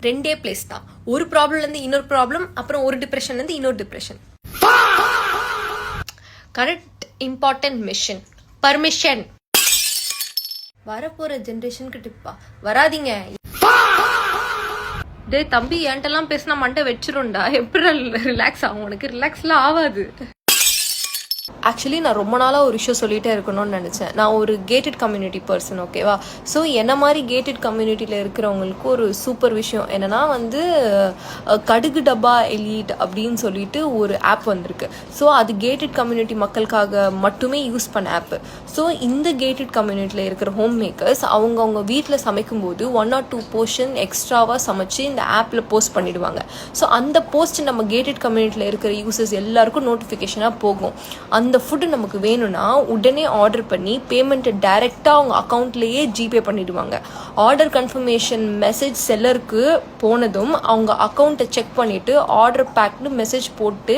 2 place தான். ஒரு ப்ராப்ளம்லேருந்து இன்னொரு ப்ராப்ளம், அப்புறம் ஒரு டிப்ரெஷன்லேருந்து இன்னொரு depression. Correct important mission permission. வரப்போற ஜென்ரேஷனுக்கு டிப்பா, வராதீங்க. டே தம்பி, என்கிட்டலாம் பேசினா மண்டை வச்சிரும்டா. எப்படி ரிலாக்ஸ் ஆகும்? உனக்கு ரிலாக்ஸ்லாம் ஆகாது. ஆக்சுவலி நான் ரொம்ப நாளாக ஒரு விஷயம் சொல்லிகிட்டே இருக்கணும்னு நினச்சேன். நான் ஒரு கேட்டட் கம்யூனிட்டி பர்சன், ஓகேவா? ஸோ என்ன மாதிரி கேட்டட் கம்யூனிட்டியில் இருக்கிறவங்களுக்கு ஒரு சூப்பர் விஷயம் என்னென்னா கடுகு டப்பா எலீட் அப்படின்னு சொல்லிட்டு ஒரு ஆப் வந்திருக்கு. ஸோ அது கேட்டட் கம்யூனிட்டி மக்களுக்காக மட்டுமே யூஸ் பண்ண ஆப்பு. ஸோ இந்த கேட்டட் கம்யூனிட்டியில் இருக்கிற ஹோம் மேக்கர்ஸ் அவங்க வீட்டில் சமைக்கும்போது 1 or 2 போர்ஷன் எக்ஸ்ட்ராவாக சமைச்சு இந்த ஆப்பில் போஸ்ட் பண்ணிடுவாங்க. ஸோ அந்த போஸ்ட் நம்ம கேட்டட் கம்யூனிட்டியில் இருக்கிற யூசர்ஸ் எல்லாருக்கும் நோட்டிஃபிகேஷனாக போகும். அந்த ஃபுட்டு நமக்கு வேணும்னா உடனே ஆர்டர் பண்ணி பேமெண்ட்டை டைரெக்டாக அவங்க அக்கௌண்ட்லேயே ஜிபே பண்ணிடுவாங்க. ஆர்டர் கன்ஃபர்மேஷன் மெசேஜ் செல்லருக்கு போனதும் அவங்க அக்கௌண்ட்டை செக் பண்ணிவிட்டு ஆர்டர் பேக்னு மெசேஜ் போட்டு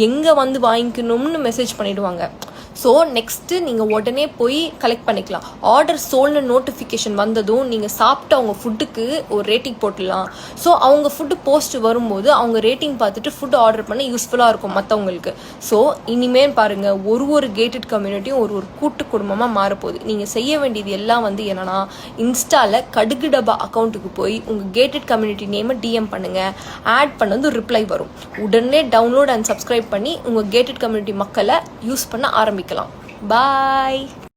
எங்கே வந்து வாங்கிக்கணும்னு மெசேஜ் பண்ணிவிடுவாங்க. ஸோ நெக்ஸ்ட்டு நீங்கள் உடனே போய் கலெக்ட் பண்ணிக்கலாம். ஆர்டர் சோல்னு நோட்டிஃபிகேஷன் வந்ததும் நீங்கள் சாப்பிட்டு அவங்க ஃபுட்டுக்கு ஒரு ரேட்டிங் போட்டுடலாம். ஸோ அவங்க ஃபுட்டு போஸ்ட் வரும்போது அவங்க ரேட்டிங் பார்த்துட்டு ஃபுட் ஆர்டர் பண்ண யூஸ்ஃபுல்லாக இருக்கும் மற்றவங்களுக்கு. ஸோ இனிமேல் பாருங்கள், ஒரு கேட்டட் கம்யூனிட்டியும் ஒரு கூட்டு குடும்பமாக மாறப்போகுது. நீங்கள் செய்ய வேண்டியது எல்லாம் என்னென்னா, இன்ஸ்டாவில் கடுகு டப்பா அக்கௌண்ட்டுக்கு போய் உங்கள் கேட்டட் கம்யூனிட்டி நேமை டிஎம் பண்ணுங்கள். ஆட் பண்ணது ரிப்ளை வரும். உடனே டவுன்லோட் அண்ட் சப்ஸ்கிரைப் பண்ணி உங்கள் கேட்டட் கம்யூனிட்டி மக்களை யூஸ் பண்ண ஆரம்பிக்கலாம். Bye.